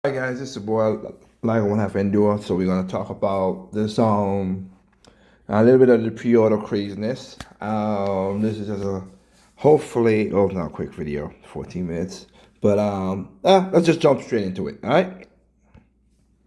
Hi guys, this is your boy like one half endure. So we're gonna talk about this a little bit of the pre-order craziness. This is just a hopefully not a quick video, 14 minutes. But let's just jump straight into it. All right.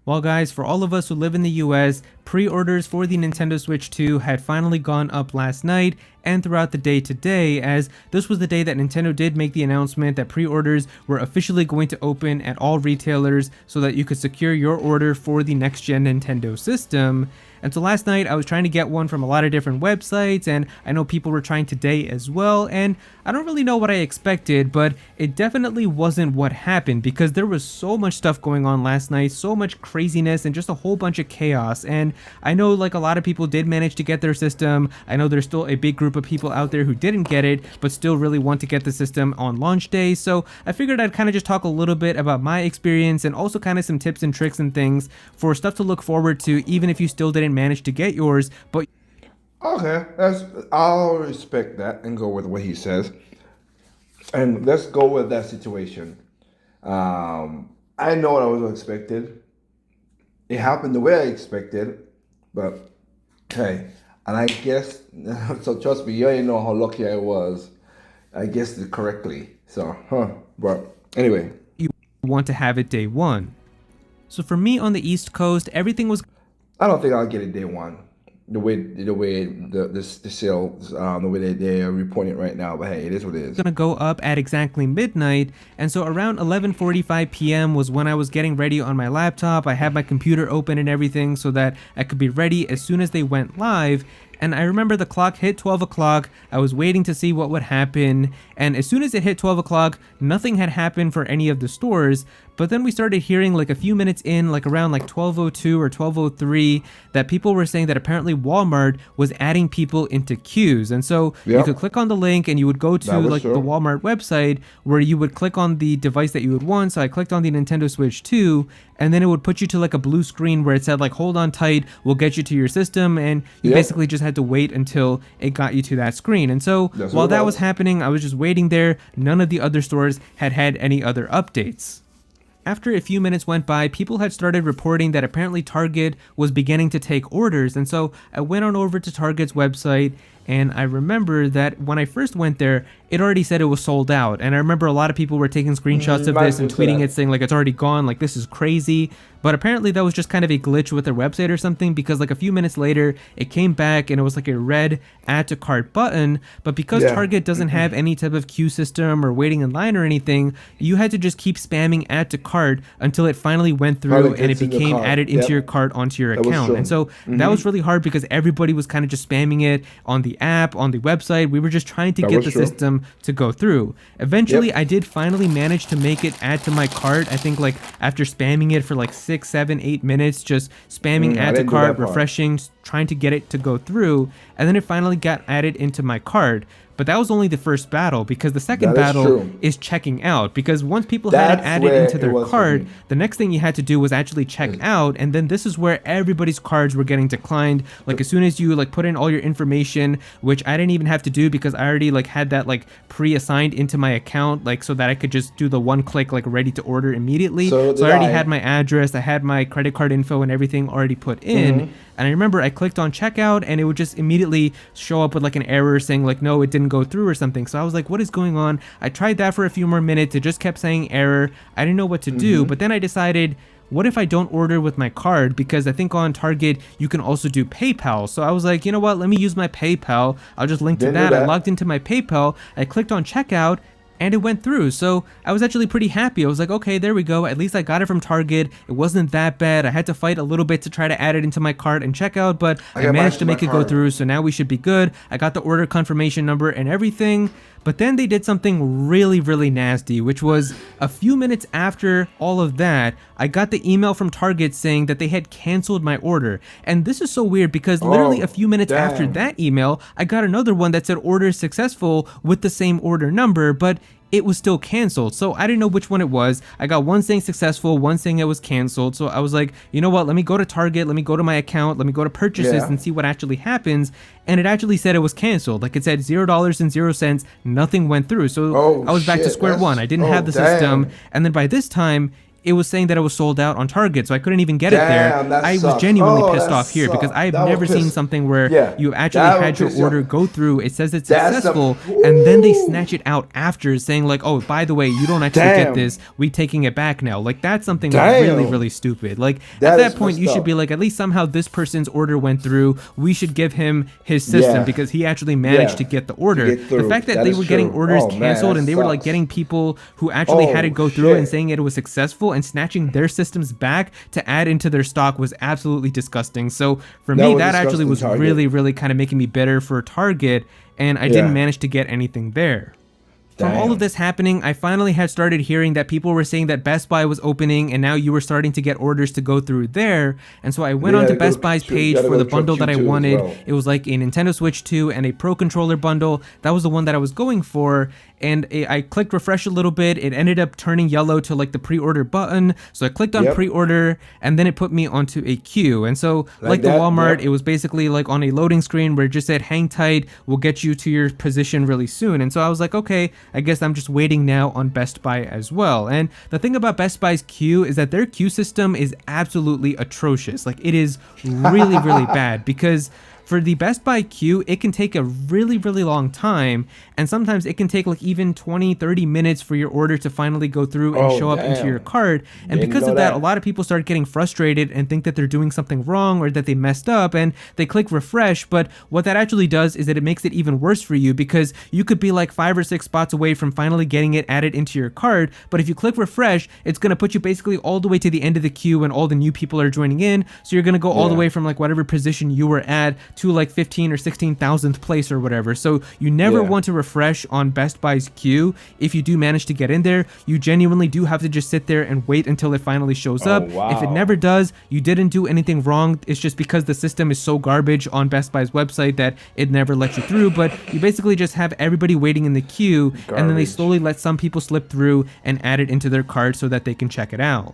Well guys, for all of us who live in the US, pre-orders for the Nintendo Switch 2 had finally gone up last night and throughout the day today, as this was the day that Nintendo did make the announcement that pre-orders were officially going to open at all retailers so that you could secure your order for the next-gen Nintendo system. And so last night I was trying to get one from a lot of different websites, and I know people were trying today as well, and I don't really know what I expected, but it definitely wasn't what happened because there was so much stuff going on last night, so much craziness and just a whole bunch of chaos. And I know like a lot of people did manage to get their system. I know there's still a big group of people out there who didn't get it but still really want to get the system on launch day. So I figured I'd kind of just talk a little bit about my experience and also kind of some tips and tricks and things for stuff to look forward to even if you still didn't manage to get yours. But Okay, I'll respect that and go with what he says. And let's go with that situation. I know what I was expected. It happened the way I expected, but hey, and I guess so. Trust me, you already know how lucky I was. I guessed it correctly. So, but anyway, you want to have it day one. So for me on the East Coast, everything was I don't think I'll get it day one. The sales, the way they are reporting it right now. But hey, it is what it is. gonna go up at exactly midnight, and so around 11:45 p.m. was when I was getting ready on my laptop. I had my computer open and everything so that I could be ready as soon as they went live. And I remember the clock hit 12 o'clock, I was waiting to see what would happen, and as soon as it hit 12 o'clock, nothing had happened for any of the stores, but then we started hearing like a few minutes in, like around like 12:02 or 12:03, that people were saying that apparently Walmart was adding people into queues, and so you could click on the link and you would go to like the Walmart website where you would click on the device that you would want. So I clicked on the Nintendo Switch 2, and then it would put you to like a blue screen where it said like hold on tight, we'll get you to your system, and you basically just had to wait until it got you to that screen. And so while that was happening, I was just waiting there. None of the other stores had any other updates. After a few minutes went by, people had started reporting that apparently Target was beginning to take orders, and so I went on over to Target's website, and I remember that when I first went there, it already said it was sold out. And I remember a lot of people were taking screenshots of this and tweeting it saying like it's already gone, like this is crazy. But apparently that was just kind of a glitch with their website or something, because like a few minutes later it came back and it was like a red add to cart button. But because Target doesn't have any type of queue system or waiting in line or anything, you had to just keep spamming add to cart until it finally went through and it became added into your cart onto your account. And so that was really hard because everybody was kind of just spamming it on the app, on the website. We were just trying to get the system to go through. Eventually I did finally manage to make it add to my cart. I think like after spamming it for like 6, 7, 8 minutes, just spamming add to cart, refreshing, trying to get it to go through, and then it finally got added into my cart. But that was only the first battle, because the second battle is checking out, because once people had it added into their cart, the next thing you had to do was actually check out, and then this is where everybody's cards were getting declined. Like as soon as you like put in all your information, which I didn't even have to do because I already like had that like pre-assigned into my account, like so that I could just do the one click like ready to order immediately. So I already had my address, I had my credit card info and everything already put in. And I remember I clicked on checkout and it would just immediately show up with like an error saying like, no, it didn't go through or something. So I was like, what is going on? I tried that for a few more minutes. It just kept saying error. I didn't know what to do. But then I decided, what if I don't order with my card? Because I think on Target, you can also do PayPal. So I was like, you know what? Let me use my PayPal. I'll just link to that. I logged into my PayPal. I clicked on checkout, and it went through. So I was actually pretty happy. I was like, okay, there we go. At least I got it from Target. It wasn't that bad. I had to fight a little bit to try to add it into my cart and checkout, but I managed to make it go through. So now we should be good. I got the order confirmation number and everything. But then they did something really, really nasty, which was a few minutes after all of that, I got the email from Target saying that they had canceled my order. And this is so weird because literally a few minutes after that email, I got another one that said order successful with the same order number, but it was still canceled. So I didn't know which one it was. I got one saying successful, one saying it was canceled. So I was like, you know what? Let me go to Target. Let me go to my account. Let me go to purchases and see what actually happens. And it actually said it was canceled. Like it said $0.00. Nothing went through. So I was back to square one. I didn't have the system. And then by this time, it was saying that it was sold out on Target, so I couldn't even get it there. Damn, that I was sucks. genuinely Oh, pissed that off here because sucks. I've That would never seen piss- something where Yeah, you actually that would had your piss you order off. go through, it says it's That's the- successful, and then they Ooh. snatch it out after, saying like, oh, by the way, you don't actually get Damn. this, we taking it back now. Like, that's something Damn. really, really stupid. Like, That at is that point, you messed should up. be like, at least somehow this person's order went through, we should give him his system Yeah. because he actually managed Yeah. to get the order. get The through. fact that That they is were getting true. orders Oh, man, canceled that and they were like sucks. getting people who actually had it Oh, go through and shit. saying it was successful and snatching their systems back to add into their stock was absolutely disgusting. So for That me, was that actually disgusting, was Target. really, really kind of making me bitter for Target, and I didn't manage to get anything there. From all Damn. of this happening, I finally had started hearing that people were saying that Best Buy was opening and now you were starting to get orders to go through there. And so I went Yeah, onto go- Best Buy's you page gotta for go the to bundle that I Q2 as wanted. well. It was like a Nintendo Switch 2 and a Pro Controller bundle. That was the one that I was going for. And I clicked refresh a little bit. It ended up turning yellow to like the pre-order button. So I clicked on Yep. pre-order and then it put me onto a queue. And so like the that, Walmart, yep. it was basically like on a loading screen where it just said hang tight, we'll get you to your position really soon. And so I was like, okay, I guess I'm just waiting now on Best Buy as well. And the thing about Best Buy's queue is that their queue system is absolutely atrocious. Like, it is really, really bad because for the Best Buy queue, it can take a really, really long time. And sometimes it can take like even 20, 30 minutes for your order to finally go through and Oh, show up into damn. your cart. And Didn't because know of that, that. a lot of people start getting frustrated and think that they're doing something wrong or that they messed up and they click refresh. But what that actually does is that it makes it even worse for you because you could be like 5 or 6 spots away from finally getting it added into your cart. But if you click refresh, it's going to put you basically all the way to the end of the queue and all the new people are joining in. So you're going to go all the Yeah. way from like whatever position you were at to like 15 or 16,000th place or whatever. So you never Yeah. want to refresh on Best Buy's queue. If you do manage to get in there, you genuinely do have to just sit there and wait until it finally shows Oh, up. If it wow. never does, you didn't do anything wrong. It's just because the system is so garbage on Best Buy's website that it never lets you through. But you basically just have everybody waiting in the queue, and then they Garbage. slowly let some people slip through and add it into their cart so that they can check it out.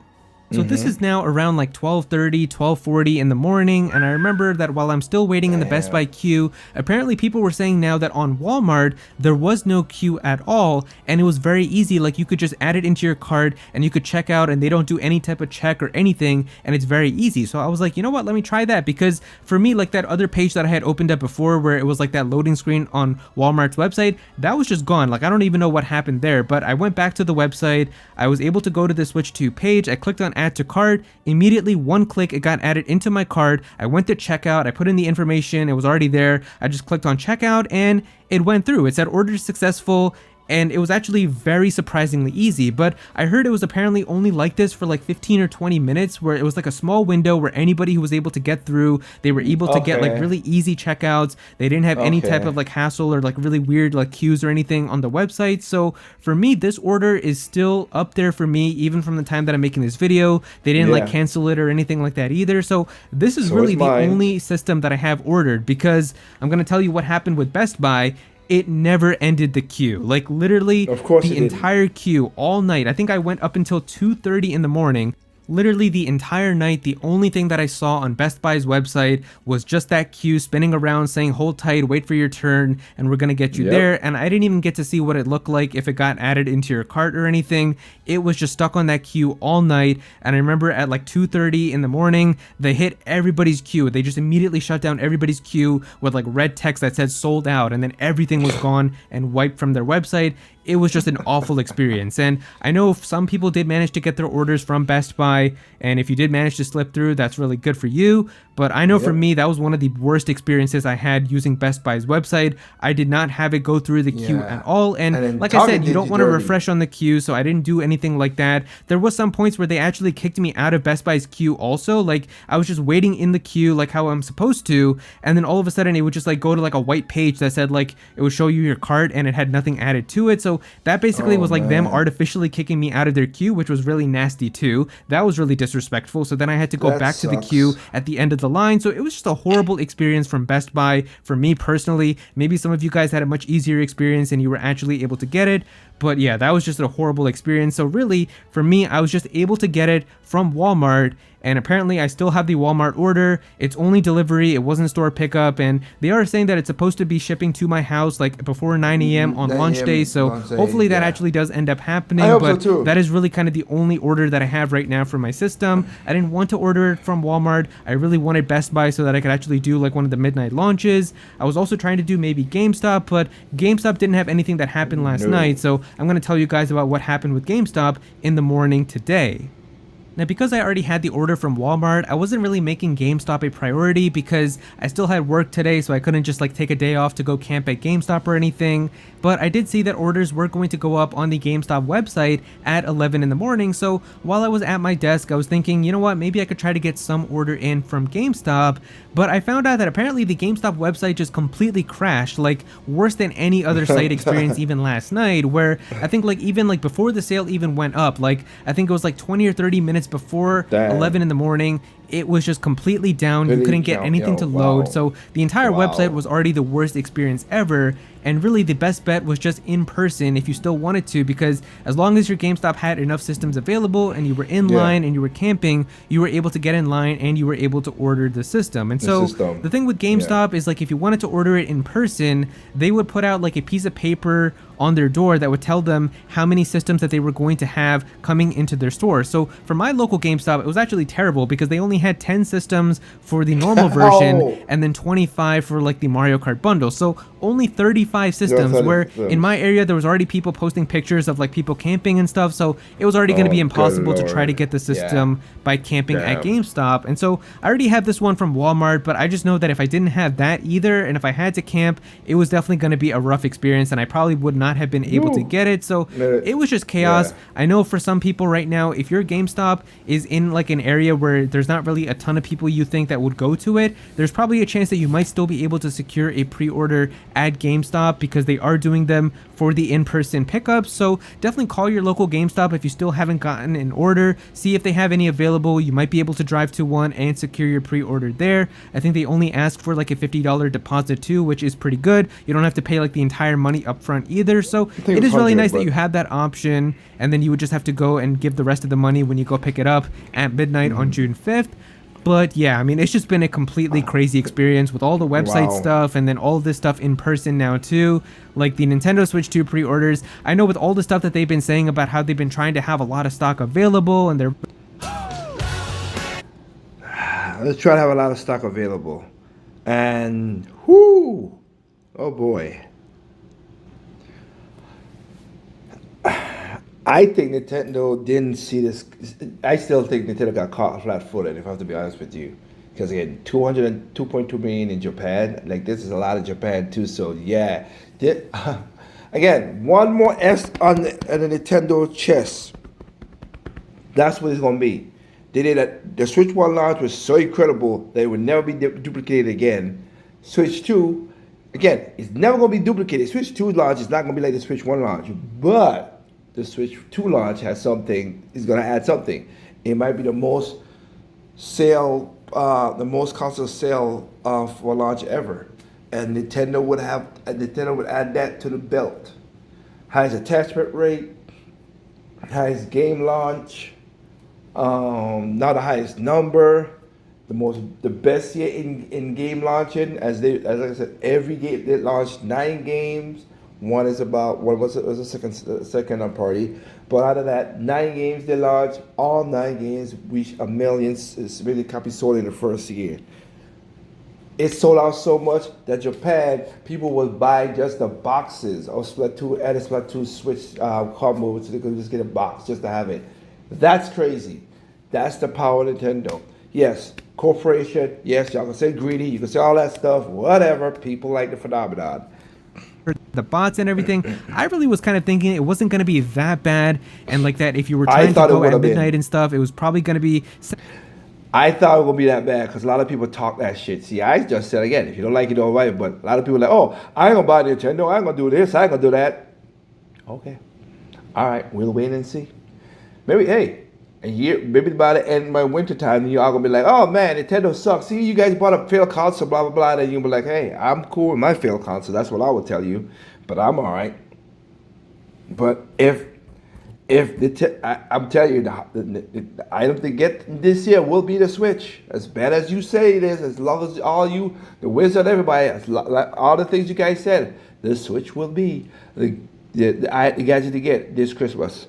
So this is now around like 12:30, 12:40 in the morning, and I remember that while I'm still waiting in the Best Buy queue, apparently people were saying now that on Walmart there was no queue at all, and it was very easy. Like, you could just add it into your cart and you could check out, and they don't do any type of check or anything, and it's very easy. So I was like, you know what, let me try that, because for me, like that other page that I had opened up before where it was like that loading screen on Walmart's website, that was just gone. Like, I don't even know what happened there, but I went back to the website. I was able to go to the Switch 2 page. I clicked on add to cart. Immediately, one click, it got added into my cart. I went to checkout. I put in the information. It was already there. I just clicked on checkout and it went through. It said order successful. And it was actually very surprisingly easy, but I heard it was apparently only like this for like 15 or 20 minutes, where it was like a small window where anybody who was able to get through, they were able to get like Okay. really easy checkouts. They didn't have any type Okay. of like hassle or like really weird like queues or anything on the website. So for me, this order is still up there for me, even from the time that I'm making this video. They didn't like Yeah. cancel it or anything like that either. So this is So really is the mine. only system that I have ordered, because I'm going to tell you what happened with Best Buy. It never ended the queue. Like, literally, Of course the it didn't. entire queue all night. I think I went up until 2:30 in the morning. Literally the entire night, the only thing that I saw on Best Buy's website was just that queue spinning around saying hold tight, wait for your turn, and we're gonna get you Yep. there. And I didn't even get to see what it looked like, if it got added into your cart or anything. It was just stuck on that queue all night. And I remember at like 2:30 in the morning, they hit everybody's queue. They just immediately shut down everybody's queue with like red text that said sold out, and then everything was gone and wiped from their website. It was just an awful experience. And I know some people did manage to get their orders from Best Buy, and if you did manage to slip through, that's really good for you. But I know for Yep. me, that was one of the worst experiences I had using Best Buy's website. I did not have it go through the queue Yeah. at all. And And then like I Target said, you did don't you want to dirty. refresh on the queue, so I didn't do anything like that. There was some points where they actually kicked me out of Best Buy's queue also. Like, I was just waiting in the queue like how I'm supposed to, and then all of a sudden it would just like go to like a white page that said like it would show you your cart and it had nothing added to it. So that basically Oh, was like them man. artificially kicking me out of their queue, which was really nasty too. That was really disrespectful. So then I had to go That back to the sucks. queue at the end of the line. So it was just a horrible experience from Best Buy for me personally. Maybe some of you guys had a much easier experience and you were actually able to get it. But yeah, that was just a horrible experience. So really, for me, I was just able to get it from Walmart, and apparently I still have the Walmart order. It's only delivery, it wasn't store pickup, and they are saying that it's supposed to be shipping to my house like before 9 a.m. on 9 launch a.m. day. So launch day, hopefully that yeah. actually does end up happening. I hope so But too. that is really kind of the only order that I have right now for my system. I didn't want to order it from Walmart. I really wanted Best Buy so that I could actually do like one of the midnight launches. I was also trying to do maybe GameStop, but GameStop didn't have anything that happened last No. night. So I'm going to tell you guys about what happened with GameStop in the morning today. Now, because I already had the order from Walmart, I wasn't really making GameStop a priority because I still had work today, so I couldn't just like take a day off to go camp at GameStop or anything. But I did see that orders were going to go up on the GameStop website at 11 in the morning, so while I was at my desk, I was thinking, you know what, maybe I could try to get some order in from GameStop, but I found out that apparently the GameStop website just completely crashed, like worse than any other site experience even last night, where I think like even like before the sale even went up, like I think it was like 20 or 30 minutes before Damn. 11 in the morning, it was just completely down. You Really couldn't get down, anything yo, to wow. load. So the entire Wow. website was already the worst experience ever. And really the best bet was just in person if you still wanted to, because as long as your GameStop had enough systems available and you were in Yeah. line and you were camping, you were able to get in line and you were able to order the system. And so system. the thing with GameStop is like if you wanted to order it in person, they would put out like a piece of paper on their door that would tell them how many systems that they were going to have coming into their store. So for my local GameStop, it was actually terrible because they only had 10 systems for the normal version Oh. and then 25 for like the Mario Kart bundle. So only 35 systems, where in my area there was already people posting pictures of like people camping and stuff. So it was already going to be Oh, impossible good to try to Lord. get the system by camping at Damn. GameStop. And so I already have this one from Walmart, but I just know that if I didn't have that either, and if I had to camp, it was definitely going to be a rough experience and I probably would not have been able to No. get it. So No. it was just chaos. Yeah. I know for some people right now, if your GameStop is in like an area where there's not really a ton of people you think that would go to it, there's probably a chance that you might still be able to secure a pre-order at GameStop because they are doing them for the in-person pickups. So definitely call your local GameStop if you still haven't gotten an order. See if they have any available. You might be able to drive to one and secure your pre-order there. I think they only ask for like a $50 deposit too, which is pretty good. You don't have to pay like the entire money up front either. So think it it's is really 100, nice that but- you have that option, and then you would just have to go and give the rest of the money when you go pick it up at midnight on June 5th. But yeah, I mean, it's just been a completely crazy experience with all the website Wow. stuff and then all of this stuff in person now too. Like the Nintendo Switch 2 pre-orders. I know with all the stuff that they've been saying about how they've been trying to have a lot of stock available and they're Let's try to have a lot of stock available. And whoo, oh boy. I think Nintendo didn't see this. I still think Nintendo got caught flat-footed, if I have to be honest with you. Because again, 202.2 million in Japan. Like, this is a lot of Japan too. So yeah, again, one more S on the Nintendo chest. That's what it's gonna be. They did that. The Switch 1 launch was so incredible that it would never be duplicated again. Switch 2, again, it's never gonna be duplicated. Switch 2 launch is not gonna be like the Switch 1 launch, but the Switch 2 launch has something. Is gonna add something. It might be the most console sale for a launch ever, and Nintendo would add that to the belt. Highest attachment rate, highest game launch. Not the highest number, the best year in game launching. As I said, every game they launched 9 games. One was a second party, but out of that 9 games they launched, all 9 games reached 1 million really copies sold in the first year. It sold out so much that Japan people would buy just the boxes of Splatoon and the Splatoon Switch combo, so they could just get a box just to have it. That's crazy. That's the power of Nintendo. Yes, corporation. Yes, y'all can say greedy. You can say all that stuff. Whatever. People like the phenomenon. the bots and everything. I really was kind of thinking it wasn't going to be that bad, and like that if you were I trying to thought it go would at have been. midnight and stuff, it was probably going to be. I thought it was gonna be that bad because a lot of people talk that shit. See, I just said again, if you don't like it, don't buy it. But a lot of people are like, oh, I ain't gonna buy Nintendo. I ain't gonna do this. I ain't gonna do that. Okay, all right, we'll wait and see. Maybe a year, maybe by the end of my winter time, you all gonna be like, oh man, Nintendo sucks. See, you guys bought a failed console, blah blah blah. Then you'll be like, hey, I'm cool with my failed console. That's what I would tell you. But I'm all right. But if I'm telling you, the item to get this year will be the Switch. As bad as you say it is, as long as all you, the wizard, everybody, like all the things you guys said, the Switch will be the gadget to get this Christmas.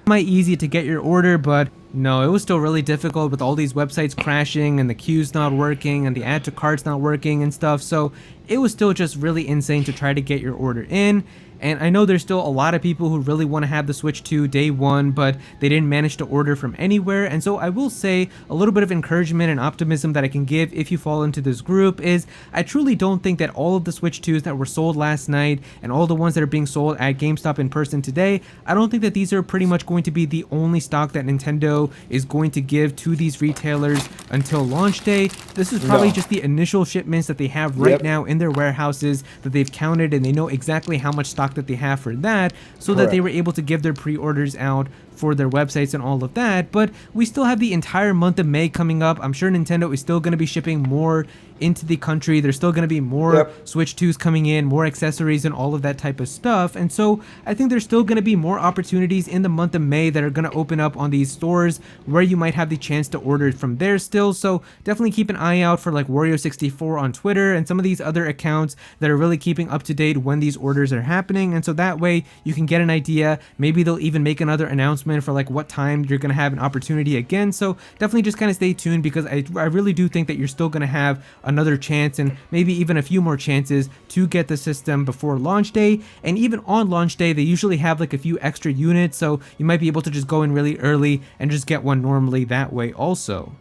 Easy to get your order, but no, it was still really difficult with all these websites crashing and the queues not working and the add to carts not working and stuff. So it was still just really insane to try to get your order in. And I know there's still a lot of people who really want to have the Switch 2 day one, but they didn't manage to order from anywhere. And so I will say a little bit of encouragement and optimism that I can give if you fall into this group is I truly don't think that all of the Switch 2s that were sold last night and all the ones that are being sold at GameStop in person today, I don't think that these are pretty much going to be the only stock that Nintendo is going to give to these retailers until launch day. This is probably just the initial shipments that they have right now in their warehouses that they've counted, and they know exactly how much stock that they have for that, so that they were able to give their pre-orders out for their websites and all of that. But we still have the entire month of May coming up. I'm sure Nintendo is still going to be shipping more into the country. There's still going to be more Switch 2s coming in, more accessories and all of that type of stuff. And so I think there's still going to be more opportunities in the month of May that are going to open up on these stores where you might have the chance to order it from there still. So definitely keep an eye out for like Wario64 on Twitter and some of these other accounts that are really keeping up to date when these orders are happening. And so that way you can get an idea. Maybe they'll even make another announcement for like what time you're going to have an opportunity again. So definitely just kind of stay tuned, because I really do think that you're still going to have another chance and maybe even a few more chances to get the system before launch day. And even on launch day, they usually have like a few extra units, so you might be able to just go in really early and just get one normally that way also.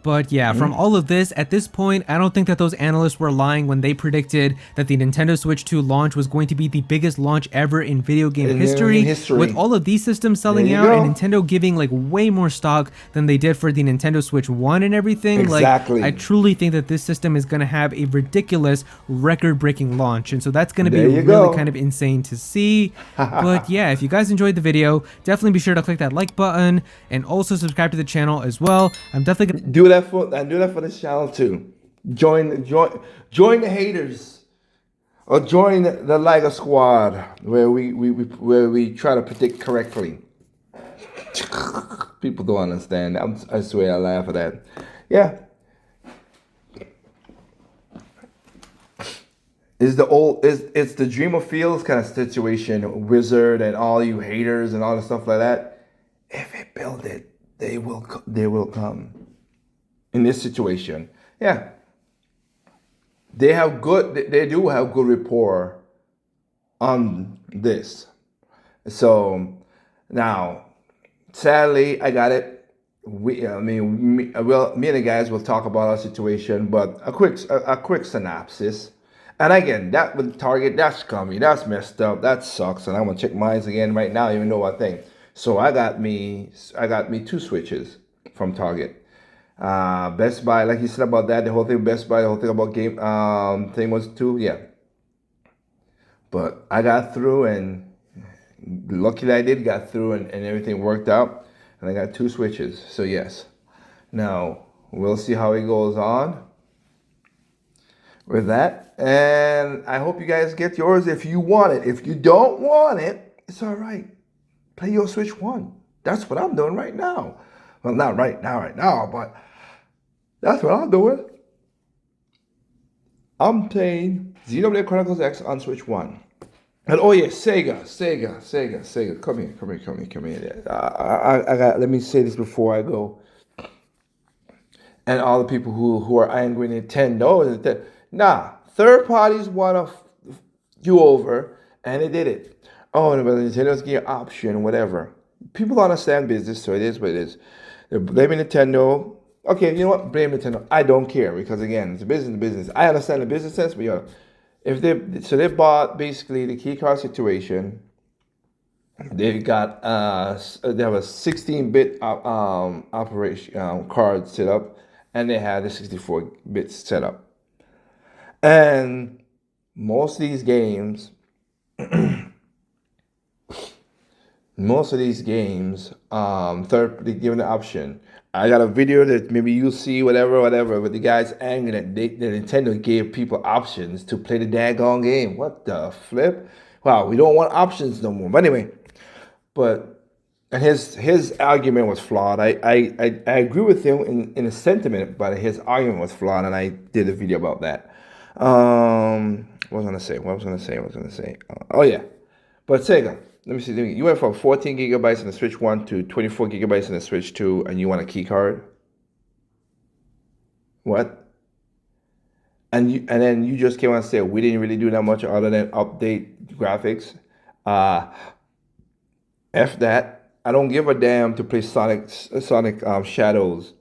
But yeah, from all of this, at this point, I don't think that those analysts were lying when they predicted that the Nintendo Switch 2 launch was going to be the biggest launch ever in video game history. With all of these systems selling out and Nintendo giving like way more stock than they did for the Nintendo Switch 1 and everything. Like, I truly think that this system is going to have a ridiculous record-breaking launch. And so that's going to be really kind of insane to see. But yeah, if you guys enjoyed the video, definitely be sure to click that like button and also subscribe to the channel as well. I'm definitely going to do that for this channel too. Join the haters, or join the Liger Squad, where we try to predict correctly. People don't understand. I swear I laugh at that. Yeah. It's the Dream of Fields kind of situation, Wizard and all you haters and all the stuff like that. If they build it, they will come. In this situation, yeah, they do have good rapport on this. So now, sadly, I got it. Me and the guys will talk about our situation, but a quick synopsis. And again, that with Target, that's scummy, that's messed up, that sucks. And I'm gonna check mine again right now, even though I think. So I got me 2 switches from Target. Best Buy, like you said about that, the whole thing Best Buy, the whole thing about game thing was 2, yeah. But I got through, and lucky that I did got through, and everything worked out, and I got 2 switches. So yes, now we'll see how it goes on with that, and I hope you guys get yours if you want it. If you don't want it, it's all right. Play your Switch 1. That's what I'm doing right now. Well, not right now, but that's what I'm doing. I'm playing Xenoblade Chronicles X on Switch 1. And oh yeah, Sega. Come here. I got. Let me say this before I go. And all the people who are angry Nintendo, third parties want to you over, and they did it. Oh, but Nintendo's getting an option, whatever. People don't understand business, so it is what it is. They're blaming Nintendo. Okay, you know what? Blame Nintendo. I don't care, because again, it's a business. I understand the business sense, but they bought basically the key card situation. They got they have a 16-bit operation card set up, and they had a 64-bit set up. And most of these games. They given the option. I got a video that maybe you'll see, whatever, with the guys angry that the Nintendo gave people options to play the daggone game. What the flip? wow, we don't want options no more. But anyway, but and his argument was flawed. I agree with him in a sentiment, but his argument was flawed, and I did a video about that. What was I gonna say? Oh yeah, but Sega. Let me see. You went from 14 gigabytes in the Switch 1 to 24 gigabytes in the Switch 2, and you want a key card? What? And then you just came out and said we didn't really do that much other than update graphics. Uh, F that. I don't give a damn to play Sonic Shadows,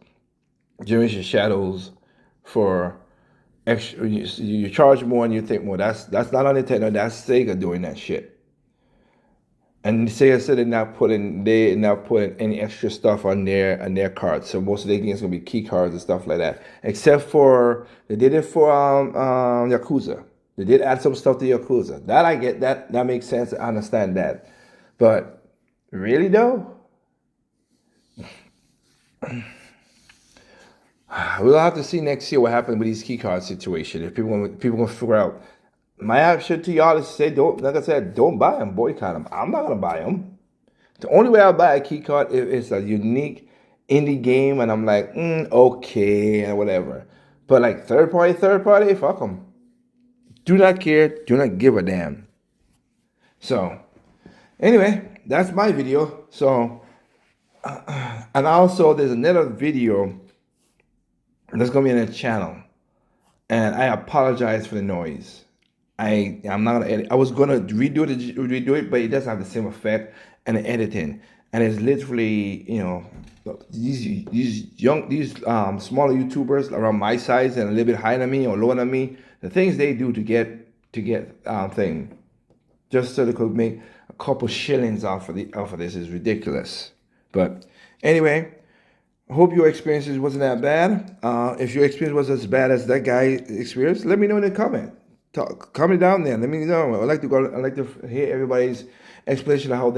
Generation Shadows for extra. You charge more and you think, well, that's not on Nintendo. That's Sega doing that shit. And Sega said they're not putting any extra stuff on their cards. So most of their games gonna be key cards and stuff like that. Except for they did it for Yakuza. They did add some stuff to Yakuza. That I get. That makes sense. I understand that. But really though, we'll have to see next year what happens with these key card situation. If people gonna figure out. My option to y'all is to say, don't, like I said, don't buy them, boycott them. I'm not gonna buy them. The only way I buy a key card if it's a unique indie game, and I'm like, okay, and whatever. But like third party, fuck them. Do not care. Do not give a damn. So, anyway, that's my video. So, and also there's another video that's gonna be in the channel, and I apologize for the noise. I'm not gonna edit. I was gonna redo it, but it doesn't have the same effect and the editing. And it's literally, these smaller YouTubers around my size and a little bit higher than me or lower than me, the things they do to get thing, just so they could make a couple shillings off of this is ridiculous. But anyway, I hope your experiences wasn't that bad. If your experience was as bad as that guy experienced, let me know in the comment. Comment down there. Let me know. I'd like to hear everybody's explanation of how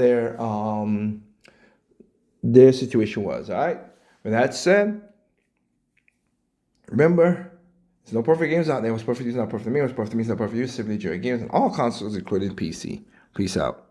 their situation was. All right. With that said, remember, there's no perfect games out there. What's perfect is not perfect to me. What's perfect to me is not perfect to you. Simply enjoy games on all consoles, including PC. Peace out.